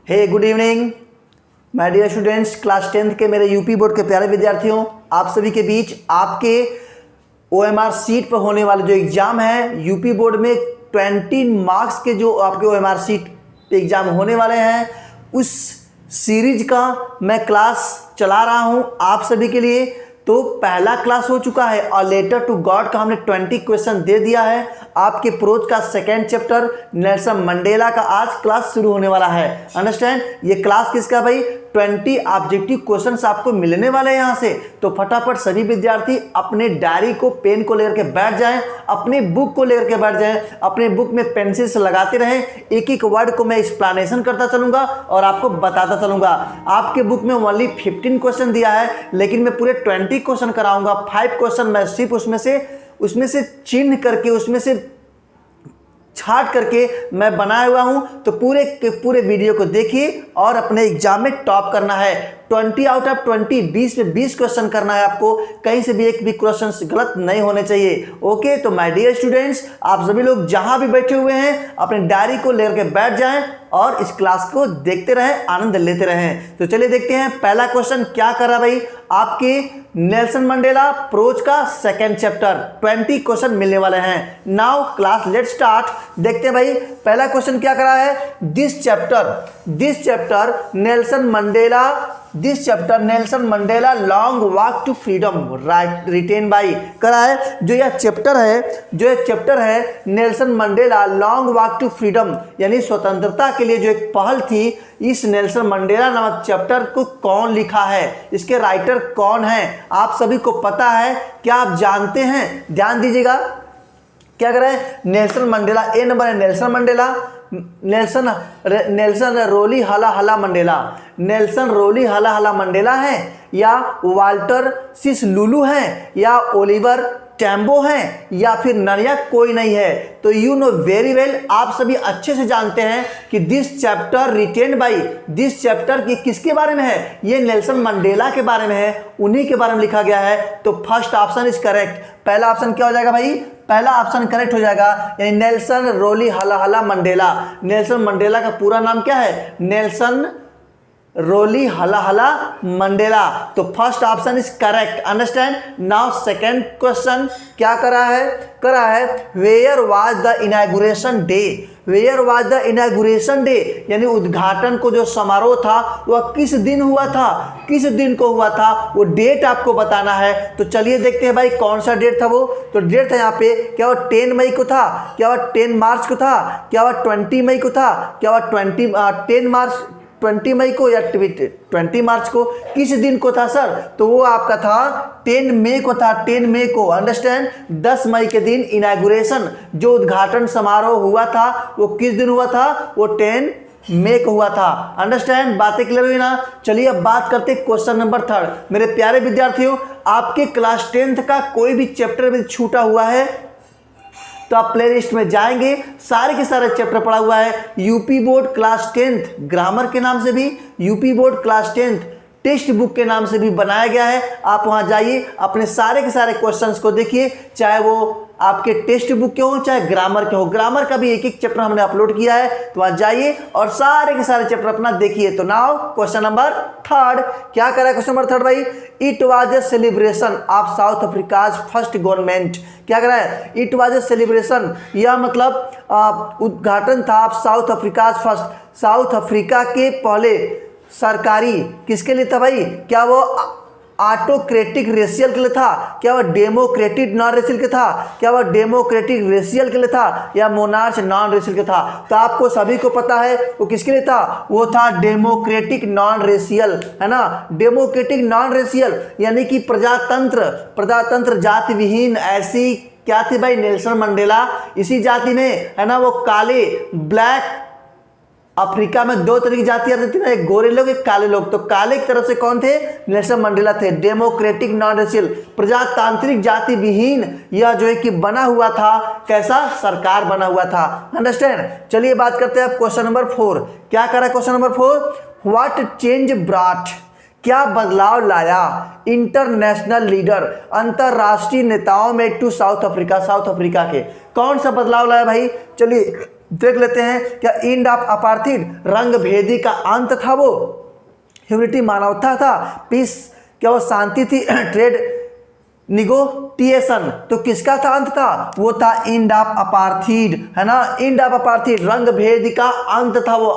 Hey good evening my dear students, class 10th के मेरे UP board के प्यारे विद्यार्थियों, आप सभी के बीच आपके OMR सीट पर होने वाले जो एग्ज़ाम है यूपी बोर्ड में 20 मार्क्स के जो आपके OMR सीट पे एग्ज़ाम होने वाले हैं, उस सीरीज का मैं क्लास चला रहा हूं आप सभी के लिए। तो पहला क्लास हो चुका है और लेटर टू गॉड का हमने 20 क्वेश्चन दे दिया है। आपके प्रोज का सेकेंड चैप्टर नेल्सन मंडेला का आज क्लास शुरू होने वाला है। अंडरस्टैंड, ये क्लास किसका भाई? 20 ऑब्जेक्टिव क्वेश्चंस आपको मिलने वाले हैं यहाँ से। तो फटाफट सभी विद्यार्थी अपने डायरी को पेन को लेकर के बैठ जाएं, अपने बुक को लेकर के बैठ जाएं, अपने बुक में पेंसिल से लगाते रहें। एक एक वर्ड को मैं एक्सप्लेनेशन करता चलूंगा और आपको बताता चलूंगा। आपके बुक में ओनली 15 क्वेश्चन दिया है, लेकिन मैं पूरे 20 क्वेश्चन कराऊंगा। 5 क्वेश्चन मैं सिर्फ उसमें से चिन्ह करके, उसमें से छाट करके मैं बनाया हुआ हूं। तो पूरे के पूरे वीडियो को देखिए और अपने एग्जाम में टॉप करना है। 20 आउट ऑफ 20, 20 में 20 क्वेश्चन करना है आपको। कहीं से भी एक भी क्वेश्चन गलत नहीं होने चाहिए। ओके, तो माय डियर स्टूडेंट्स, आप सभी लोग जहां भी बैठे हुए हैं अपने डायरी को लेकर बैठ जाएं और इस क्लास को देखते रहें, आनंद लेते रहें। तो चलिए देखते हैं पहला क्वेश्चन क्या कर रहा भाई। आपके नेल्सन मंडेला प्रोज का सेकेंड चैप्टर 20 क्वेश्चन मिलने वाले हैं। Now class let start. देखते हैं भाई पहला क्वेश्चन क्या करा है। This chapter Nelson Mandela long walk to freedom right written by करा है। जो यह चैप्टर है Nelson Mandela long walk to freedom, यानी स्वतंत्रता के लिए जो एक पहल थी, इस नेल्सन मंडेला नामक चैप्टर को कौन लिखा है, इसके राइटर कौन है, आप सभी को पता है? क्या आप जानते हैं? ध्यान दीजिएगा क्या कर रहे हैं। नेल्सन मंडेला, ए नंबर है नेल्सन मंडेला, नेल्सन रोली हला हला मंडेला, नेल्सन रोली हला हला मंडेला है, या वाल्टर सिस लुलू है, या ओलिवर टैम्बो हैं, या फिर नया कोई नहीं है। तो यू नो वेरी वेल, आप सभी अच्छे से जानते हैं कि this chapter written by, this chapter की किसके बारे में है? ये नेल्सन मंडेला के बारे में है, उन्हीं के बारे में लिखा गया है। तो फर्स्ट ऑप्शन इज करेक्ट। पहला ऑप्शन क्या हो जाएगा भाई? पहला ऑप्शन करेक्ट हो जाएगा, यानी नेल्सन रोली हला हला मंडेला। नेल्सन मंडेला का पूरा नाम क्या है? नेल्सन रोली हला हला मंडेला। तो first option is correct. Understand. Now second question क्या करा है where was the inauguration day, where was the inauguration day, यानी उद्घाटन को जो समारोह था वह किस दिन हुआ था, किस दिन को हुआ था, वो डेट आपको बताना है। तो चलिए देखते हैं भाई कौन सा डेट था वो। तो डेट था यहाँ पे, क्या वह 10 मई को था, क्या वह 10 मार्च को था, क्या वह 20 मई को था, क्या वह 20 मई को या 20 मार्च को, किस दिन को था सर? तो वो आपका था 10 मई को था, 10 मई को। अंडरस्टैंड। 10 मई के दिन इनॉग्रेशन जो उद्घाटन समारोह हुआ था वो किस दिन हुआ था? वो 10 मई को हुआ था। अंडरस्टैंड। बातें क्लियर हुई ना? चलिए अब बात करते हैं क्वेश्चन नंबर 3। मेरे प्यारे विद्यार्थियों, आपके क्लास 10th का कोई भी चैप्टर में छूटा हुआ है तो आप प्ले लिस्ट में जाएंगे, सारे के सारे चैप्टर पढ़ा हुआ है। UP board class 10th grammar के नाम से भी, UP board class 10th text book के नाम से भी बनाया गया है। आप वहां जाइए, अपने सारे के सारे क्वेश्चंस को देखिए, चाहे वो आपके टेक्स्ट बुक के हो चाहे ग्रामर के हो। ग्रामर का भी एक एक चैप्टर हमने अपलोड किया है, तो वहां जाइए और सारे के सारे चैप्टर अपना देखिए। तो नाउ क्वेश्चन नंबर 3 क्या करा है? क्वेश्चन नंबर 3 भाई, it was a celebration of south Africa's first government. क्या करा है? इट वाज ए सेलिब्रेशन, यह मतलब उद्घाटन था आप south Africa's first, south Africa के पहले सरकारी किसके लिए था भाई? क्या वो ऑटोक्रेटिक रेशियल के लिए था, क्या वह डेमोक्रेटिक नॉन रेशियल के था, क्या वह डेमोक्रेटिक रेशियल के लिए था, या मोनार्च नॉन रेशियल के था? तो आपको सभी को पता है वो किसके लिए था? वो था डेमोक्रेटिक नॉन रेशियल, है ना। डेमोक्रेटिक नॉन रेशियल यानी कि प्रजातंत्र जाति विहीन, ऐसी क्या थी भाई? नेल्सन मंडेला इसी जाति में, है ना। वो काले ब्लैक, अफ्रीका में 2 तरह की जातियां रहती ना, एक गोरे लोग एक काले लोग। तो काले की तरफ से कौन थे? नेल्सन मंडेला थे। डेमोक्रेटिक नॉन रेशियल, प्रजातांत्रिक जाति विहीन, यह जो है कि बना हुआ था, कैसा? सरकार बना हुआ था। अंडरस्टैंड। चलिए बात करते हैं अब क्वेश्चन नंबर 4 क्या करा? Question number 4, what change brought, क्या बदलाव लाया इंटरनेशनल लीडर, अंतरराष्ट्रीय नेताओं में to South Africa, South Africa के कौन सा बदलाव लाया भाई? चलिए देख लेते हैं। क्या एंड ऑफ अपार्थाइड, रंग भेदी का अंत था वो। ह्यूमैनिटी, मानवता था। पीस, क्या वो शांति थी। ट्रेड निगोटिएशन, तो किसका था अंत था, वो था एंड ऑफ अपार्थाइड, है ना। एंड ऑफ अपार्थाइड, रंग भेदी का अंत था वो,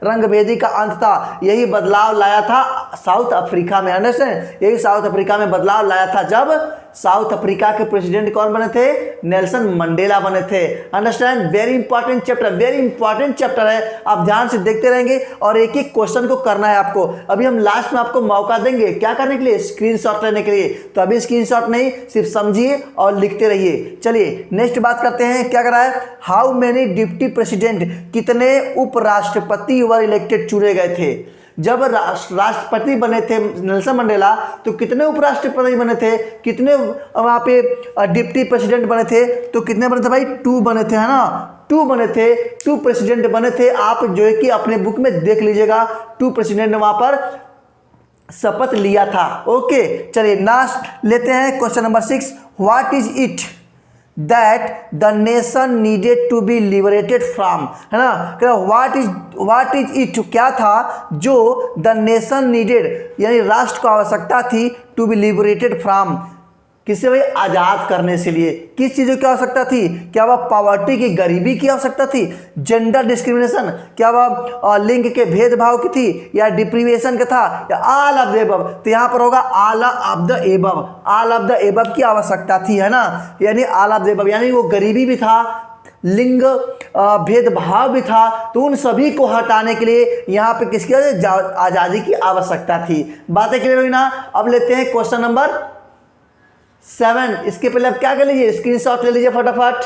रंग भेदी का अंत था। यही बदलाव लाया था साउथ अफ्रीका में, अंडरस्टैंड। यही साउथ अफ्रीका में बदलाव लाया था जब साउथ अफ्रीका के प्रेसिडेंट कौन बने थे, नेल्सन मंडेला बने थे। Understand, very important chapter, very important chapter है। आप ध्यान से देखते रहेंगे और एक एक क्वेश्चन को करना है आपको। अभी हम लास्ट में आपको मौका देंगे क्या करने के लिए, स्क्रीनशॉट लेने के लिए। तो अभी स्क्रीनशॉट नहीं, सिर्फ समझिए और लिखते रहिए। चलिए नेक्स्ट बात करते हैं, क्या करा है, हाउ मेनी डिप्टी प्रेसिडेंट, कितने उपराष्ट्रपति वर इलेक्टेड, चुने गए थे। जब राष्ट्रपति बने थे नेल्सन मंडेला तो कितने उपराष्ट्रपति बने थे, कितने वहाँ पे डिप्टी प्रेसिडेंट बने थे, तो कितने बने थे भाई, 2 बने थे, है ना। 2 बने थे, 2 प्रेसिडेंट बने थे। आप जो है कि अपने बुक में देख लीजिएगा, 2 प्रेसिडेंट ने वहाँ पर शपथ लिया था। ओके, चलिए लास्ट लेते हैं question number 6, what is it that the nation needed to be liberated from, है ना। व्हाट इज इट, क्या था जो द नेशन नीडेड, यानी राष्ट्र को आवश्यकता थी, टू बी लिबरेटेड फ्रॉम, किससे भाई, आज़ाद करने से लिए। किस चीज़ों की आवश्यकता थी, क्या वह पॉवर्टी की, गरीबी की आवश्यकता थी, जेंडर डिस्क्रिमिनेशन, क्या वह लिंग के भेदभाव की थी, या डिप्रीवेशन का था, या ऑल ऑफ द एबव। तो यहाँ पर होगा all of the above, all of the above की आवश्यकता थी, है ना। यानी ऑल ऑफ द एबव, यानी वो गरीबी भी था, लिंग भेदभाव भी था, तो उन सभी को हटाने के लिए यहाँ पे किसकी आज़ादी की आवश्यकता थी। बातें क्लियर हुई ना। अब लेते हैं क्वेश्चन नंबर 7। इसके पहले आप क्या कर लीजिए, स्क्रीनशॉट ले लीजिए फटाफट।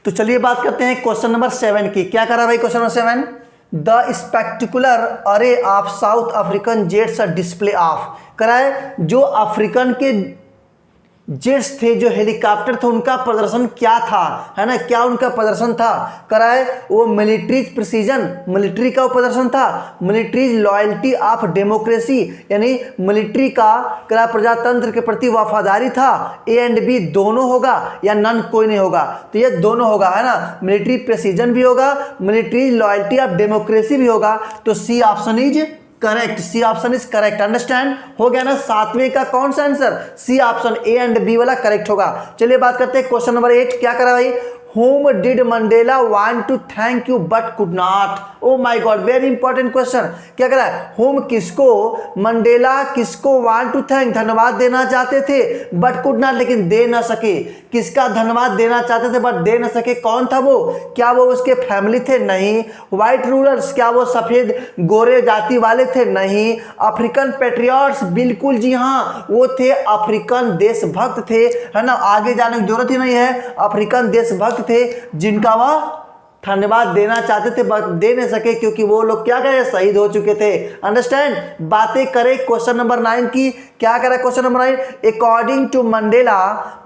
तो चलिए बात करते हैं क्वेश्चन नंबर 7 की। क्या करा भाई क्वेश्चन नंबर 7, द स्पेक्टिकुलर अरे of south African jets display of, करा है जो अफ्रीकन के जेट्स थे, जो हेलीकॉप्टर थे, उनका प्रदर्शन क्या था, है ना। क्या उनका प्रदर्शन था, करा है वो मिलिट्री प्रिसीजन, मिलिट्री का वो प्रदर्शन था। मिलिट्री लॉयल्टी ऑफ डेमोक्रेसी, यानी मिलिट्री का करा प्रजातंत्र के प्रति वफादारी था। ए एंड बी दोनों होगा या नन कोई नहीं होगा, तो ये दोनों होगा, है ना। मिलिट्री प्रिसीजन भी होगा, मिलिट्री लॉयल्टी ऑफ डेमोक्रेसी भी होगा। तो C option is correct, C option is correct. Understand हो गया ना। 7वें का कौन सा answer, C option A and B वाला करेक्ट होगा। चलिए बात करते हैं क्वेश्चन नंबर 8। क्या करा भाई, whom did Mandela want to thank you but could not, oh my god, very important question। क्या कह रहा है, whom किसको, मंडेला किसको want to thank, धन्यवाद देना चाहते थे, but could not, लेकिन दे ना सके। किसका धन्यवाद देना चाहते थे बट दे ना सके, कौन था वो, क्या वो उसके फैमिली थे, नहीं। व्हाइट रूलर्स, क्या वो सफेद गोरे जाति वाले थे, नहीं। अफ्रीकन पेट्रियट्स, बिल्कुल जी हाँ, वो थे अफ्रीकन देशभक्त थे, है ना। आगे जाने की जरूरत ही नहीं है, अफ्रीकन देशभक्त थे जिनका वह धन्यवाद देना चाहते थे बट दे नहीं सके, क्योंकि वो लोग क्या करें, शहीद हो चुके थे। अंडरस्टैंड। बातें करें क्वेश्चन नंबर 9 की। क्या करें question number 9, according to Mandela,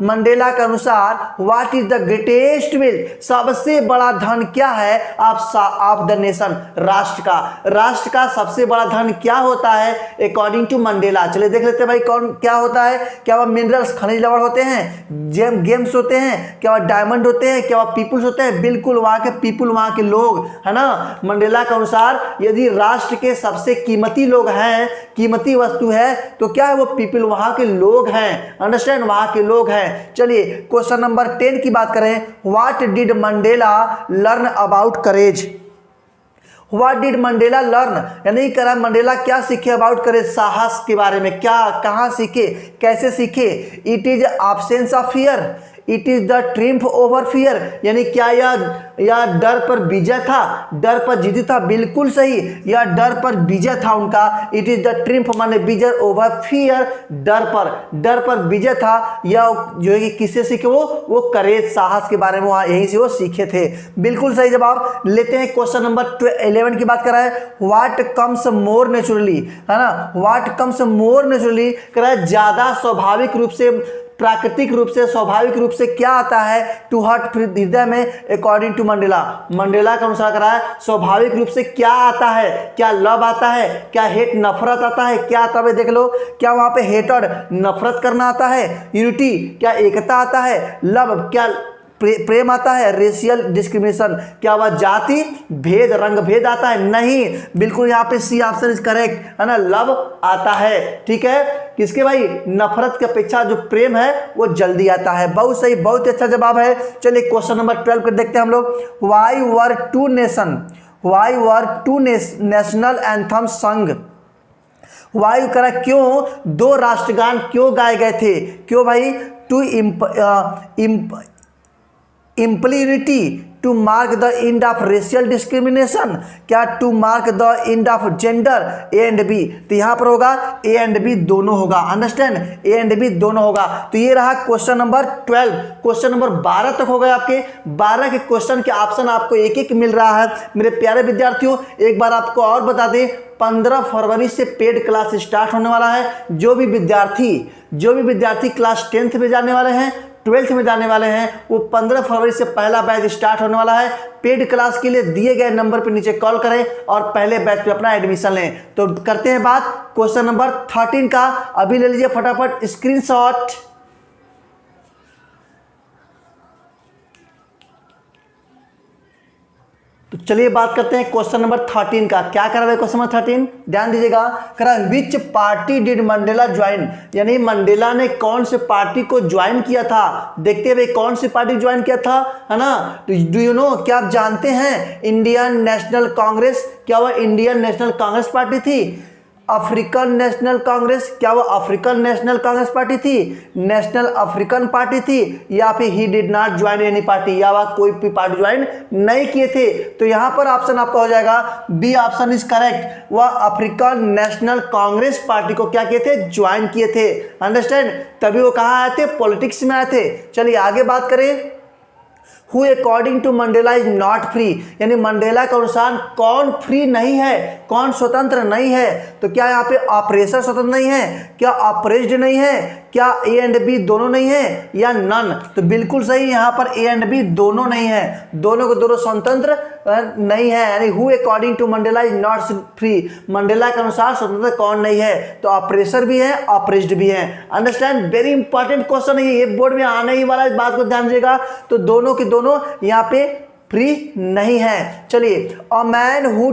Mandela के अनुसार what is the greatest wealth, सबसे बड़ा धन क्या है ऑफ द नेशन, राष्ट्र का सबसे बड़ा धन क्या होता है अकॉर्डिंग टू मंडेला। चलिए देख लेते हैं भाई कौन क्या होता है। क्या वह मिनरल्स, खनिज लवण होते हैं, गेम्स होते हैं, क्या वह डायमंड होते हैं, क्या वह पीपुल्स होते हैं, बिल्कुल वहां के पीपुल, वहां के लोग, है ना। मंडेला के अनुसार यदि राष्ट्र के सबसे कीमती लोग हैं, कीमती वस्तु है, तो क्या है वो पीपल, वहां के लोग हैं। अंडरस्टैंड, वहां के लोग हैं। चलिए क्वेश्चन नंबर 10 की बात करें। What did Mandela learn about courage, what did Mandela learn, यानी करा मंडेला क्या सीखे अबाउट करेज, साहस के बारे में, क्या कहाँ सीखे, कैसे सीखे। It is absence of fear, it is the triumph over fear, यानी क्या यह डर पर विजय था, डर पर जीत था, बिल्कुल सही, यह डर पर विजय था उनका। इट इज द ट्रिम्फ माने विजय ओवर फियर, डर पर विजय था। यह जो है कि किससे सीखे वो करेज, साहस के बारे में वहाँ यहीं से वो सीखे थे। बिल्कुल सही जवाब। लेते हैं क्वेश्चन नंबर 11 की बात कर रहा है। व्हाट कम्स मोर नेचुरली, है ना, व्हाट कम्स मोर नेचुरली, कह रहा है ज्यादा स्वाभाविक रूप से प्राकृतिक रूप से, स्वाभाविक रूप से क्या आता है टू हार्ट हृदय में अकॉर्डिंग टू मंडेला। मंडेला के अनुसार करा है स्वाभाविक रूप से क्या आता है, क्या लव आता है, क्या हेट नफरत आता है, क्या आता है देख लो, क्या वहां पे हेटर नफरत करना आता है, यूनिटी क्या एकता आता है, लव क्या प्रेम आता है, रेशियल डिस्क्रिमिनेशन क्या वह जाति भेद रंग भेद आता है, नहीं, बिल्कुल यहाँ पे सी ऑप्शन इज करेक्ट है ना, लव आता है। ठीक है, किसके भाई, नफरत की अपेक्षा जो प्रेम है वो जल्दी आता है। बहुत सही, बहुत अच्छा जवाब है। चलिए क्वेश्चन नंबर 12 को देखते हैं हम लोग। Why were two national anthem sung, वायु करा क्यों दो राष्ट्रगान क्यों गाए गए थे, क्यों भाई, टू इम्प्लीनिटी to mark the end of racial discrimination, क्या to mark the end of gender, A and B, तो यहाँ पर होगा ए एंड बी दोनों होगा, अंडरस्टैंड, ए एंड बी दोनों होगा। तो ये रहा क्वेश्चन नंबर 12। क्वेश्चन नंबर 12 तक हो गए आपके। 12 के क्वेश्चन के ऑप्शन आपको एक एक मिल रहा है मेरे प्यारे विद्यार्थियों। एक बार आपको और बता दें, 15 फरवरी से पेड क्लास स्टार्ट होने वाला है। जो भी विद्यार्थी क्लास 10th में जाने वाले हैं, 12th में जाने वाले हैं, वो 15 फरवरी से पहला बैच स्टार्ट होने वाला है। पेड क्लास के लिए दिए गए नंबर पर नीचे कॉल करें और पहले बैच पे अपना एडमिशन लें। तो करते हैं बात क्वेश्चन नंबर 13 का। अभी ले लीजिए फटाफट स्क्रीनशॉट। तो चलिए बात करते हैं क्वेश्चन नंबर 13 का। क्या करा है क्वेश्चन नंबर 13, ध्यान दीजिएगा। करा विच पार्टी डिड मंडेला ज्वाइन, यानी मंडेला ने कौन से पार्टी को ज्वाइन किया था। देखते हैं भाई कौन सी पार्टी ज्वाइन किया था, है ना। डू यू नो, क्या आप जानते हैं इंडियन नेशनल कांग्रेस, क्या वह इंडियन नेशनल कांग्रेस पार्टी थी। अफ्रीकन नेशनल कांग्रेस, क्या वो अफ्रीकन नेशनल कांग्रेस पार्टी थी, नेशनल अफ्रीकन पार्टी थी, या फिर he did not join any party, या वह कोई भी पार्टी ज्वाइन नहीं किए थे। तो यहां पर ऑप्शन आपका हो जाएगा बी ऑप्शन इज करेक्ट। वह अफ्रीकन नेशनल कांग्रेस पार्टी को क्या किए थे, ज्वाइन किए थे, अंडरस्टैंड। तभी वो कहाँ आए थे, पॉलिटिक्स में आए थे। चलिए आगे बात करें। Who according to Mandela is not free, यानी मंडेला के अनुसार कौन फ्री नहीं है, कौन स्वतंत्र नहीं है। तो क्या यहाँ पे ऑपरेशर स्वतंत्र नहीं है, क्या ऑपरेस्ड नहीं है, क्या ए एंड बी दोनों नहीं है, या नन। तो बिल्कुल सही, यहाँ पर ए एंड बी दोनों नहीं है, दोनों को दोनों स्वतंत्र नहीं है। यानी who according to Mandela is not free, Mandela के अनुसार स्वतंत्र कौन नहीं है, तो ऑपरेशर भी है, ऑपरेस्ड भी है, अंडरस्टैंड। वेरी इंपॉर्टेंट क्वेश्चन है ये, बोर्ड में आने ही वाला, इस बात को ध्यान दीजिएगा। तो दोनों के दोनों यहाँ पे फ्री नहीं है। चलिए, a man who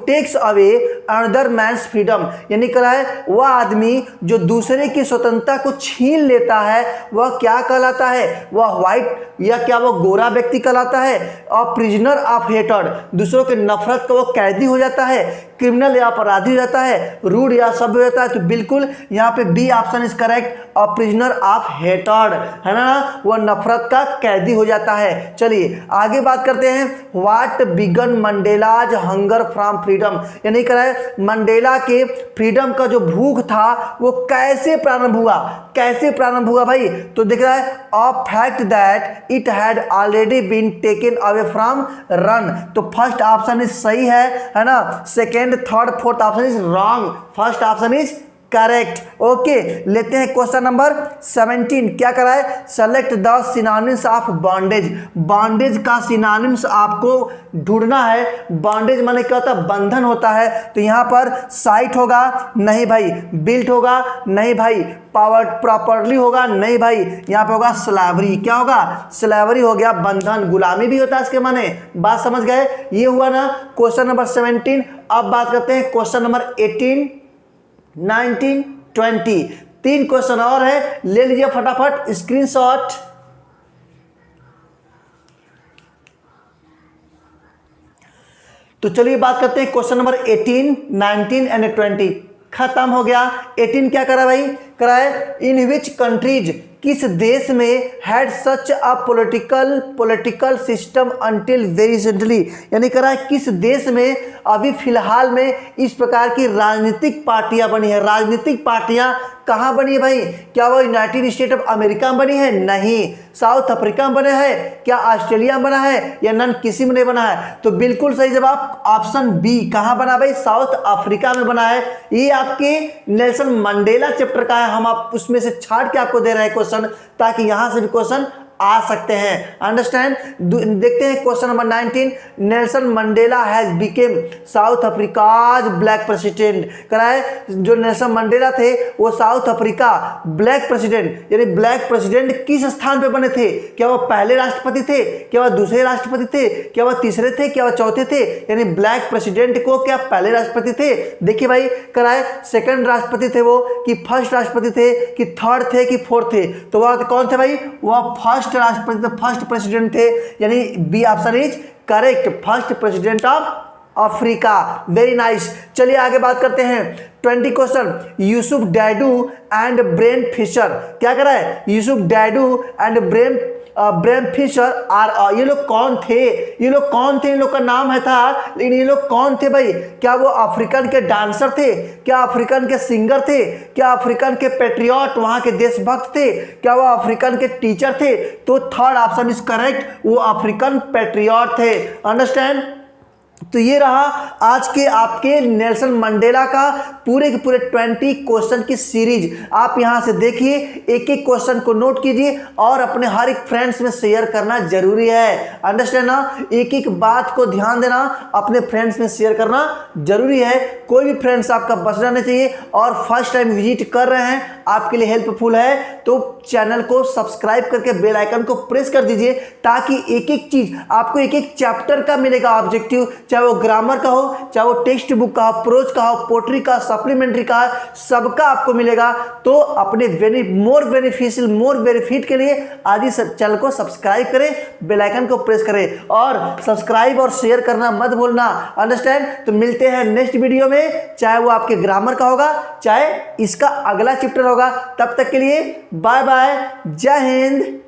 takes away another man's freedom, यानी क्या है, वह आदमी जो दूसरे की स्वतंत्रता को छीन लेता है वह क्या कहलाता है, वह व्हाइट या क्या वह गोरा व्यक्ति कहलाता है। और प्रिजनर ऑफ हेटेड, दूसरों के नफरत का वो कैदी हो जाता है, क्रिमिनल या अपराधी हो जाता है, रूड या सभ्य हो जाता है। तो बिल्कुल यहाँ पे बी ऑप्शन इज करेक्ट, और प्रिजनर ऑफ हेटेड, है ना, वह नफरत का कैदी हो जाता है। चलिए आगे बात करते हैं। What began Mandela's hunger from freedom, यानी कह रहा है मंडेला के फ्रीडम का जो भूख था वो कैसे प्रारंभ हुआ भाई। तो दिख रहा है a fact that it had already been taken away from run. तो फर्स्ट ऑप्शन इज सही है ना, second third fourth option is wrong, first option is correct. Okay, लेते हैं क्वेश्चन नंबर 17। क्या करा है, select the synonyms of bondage. Bondage का सिनोनिम्स आपको ढूंढना है। बॉन्डेज माने क्या होता है, बंधन होता है। तो यहाँ पर साइट होगा, नहीं भाई, बिल्ट होगा, नहीं भाई, पावर प्रॉपरली होगा, नहीं भाई, यहाँ पे होगा स्लेवरी। क्या होगा, स्लेवरी हो गया बंधन, गुलामी भी होता है इसके माने। बात समझ गए, ये हुआ ना क्वेश्चन नंबर 17। अब बात करते हैं क्वेश्चन नंबर 18, 19, 20। 3 क्वेश्चन और है, ले लीजिए फटाफट स्क्रीनशॉट। तो चलिए बात करते हैं क्वेश्चन नंबर 18, 19 एंड 20। खत्म हो गया। 18 क्या करा भाई, करा है इन विच कंट्रीज, किस देश में had such a political system until very recently, यानी कह रहा है किस देश में अभी फिलहाल में इस प्रकार की राजनीतिक पार्टियां बनी है। राजनीतिक पार्टियां कहाँ बनी है भाई? क्या वो यूनाइटेड स्टेट ऑफ अमेरिका में बनी है? नहीं। साउथ अफ्रीका में बना है? क्या ऑस्ट्रेलिया में बना है? या नन किसी में नहीं बना है? तो बिल्कुल सही जवाब ऑप्शन बी। कहाँ बना भाई? साउथ अफ्रीका में बना है। ये आपके नेल्सन मंडेला चैप्टर का है, हम आप उसमें से छाट के आपको दे रहे हैं क्वेश्चन, ताकि यहां से भी क्वेश्चन आ सकते हैं। अंडरस्टैंड। देखते हैं question number 19। Nelson Mandela has became south Africa's black president. कराए जो नेल्सन मंडेला थे वो साउथ अफ्रीका ब्लैक प्रेसिडेंट, यानी ब्लैक प्रेसिडेंट किस स्थान पे बने थे? क्या वो पहले राष्ट्रपति थे? क्या वो दूसरे राष्ट्रपति थे? क्या वो तीसरे थे? क्या वो चौथे थे? यानी ब्लैक प्रेसिडेंट को क्या पहले राष्ट्रपति थे? देखिए भाई, कराए सेकंड राष्ट्रपति थे वो, कि फर्स्ट राष्ट्रपति थे, कि थर्ड थे, कि फोर्थ थे? तो वह कौन थे भाई? वह फर्स्ट राष्ट्रपति, फर्स्ट प्रेसिडेंट थे, यानी B option is correct, first president of Africa. Very nice. चलिए आगे बात करते हैं। 20 question. Yusuf Dadoo and Bram Fischer, क्या कर रहा है? Yusuf Dadoo and Bram Fischer are, ये लोग कौन थे? ये लोग कौन थे? इन लोग का नाम है था, लेकिन ये लोग कौन थे भाई? क्या वो अफ्रीकन के डांसर थे? क्या अफ्रीकन के सिंगर थे? क्या अफ्रीकन के पेट्रियट, वहां के देशभक्त थे? क्या वो अफ्रीकन के टीचर थे? तो थर्ड ऑप्शन इज करेक्ट, वो अफ्रीकन पेट्रियट थे। अंडरस्टैंड। तो ये रहा आज के आपके नेल्सन मंडेला का पूरे के पूरे 20 क्वेश्चन की सीरीज। आप यहां से देखिए, एक एक क्वेश्चन को नोट कीजिए और अपने हर एक फ्रेंड्स में शेयर करना जरूरी है। अंडरस्टैंड ना? एक एक बात को ध्यान देना, अपने फ्रेंड्स में शेयर करना जरूरी है। कोई भी फ्रेंड्स आपका बचना नहीं चाहिए। और फर्स्ट टाइम विजिट कर रहे हैं, आपके लिए हेल्पफुल है तो चैनल को सब्सक्राइब करके बेल आइकन को प्रेस कर दीजिए, ताकि एक एक चीज आपको एक एक चैप्टर का मिलेगा ऑब्जेक्टिव, चाहे वो ग्रामर का हो, चाहे वो टेक्स्ट बुक का हो, प्रोज का हो, पोट्री का, सप्लीमेंट्री का, सबका आपको मिलेगा। तो अपने मोर बेनिफिशियल, मोर बेनिफिट के लिए आज ही चैनल को सब्सक्राइब करें, बेल आइकन को प्रेस करें और सब्सक्राइब और शेयर करना मत भूलना। अंडरस्टैंड। तो मिलते हैं नेक्स्ट वीडियो में, चाहे वो आपके ग्रामर का होगा, चाहे इसका अगला चैप्टर होगा। तब तक के लिए बाय बाय, जय हिंद।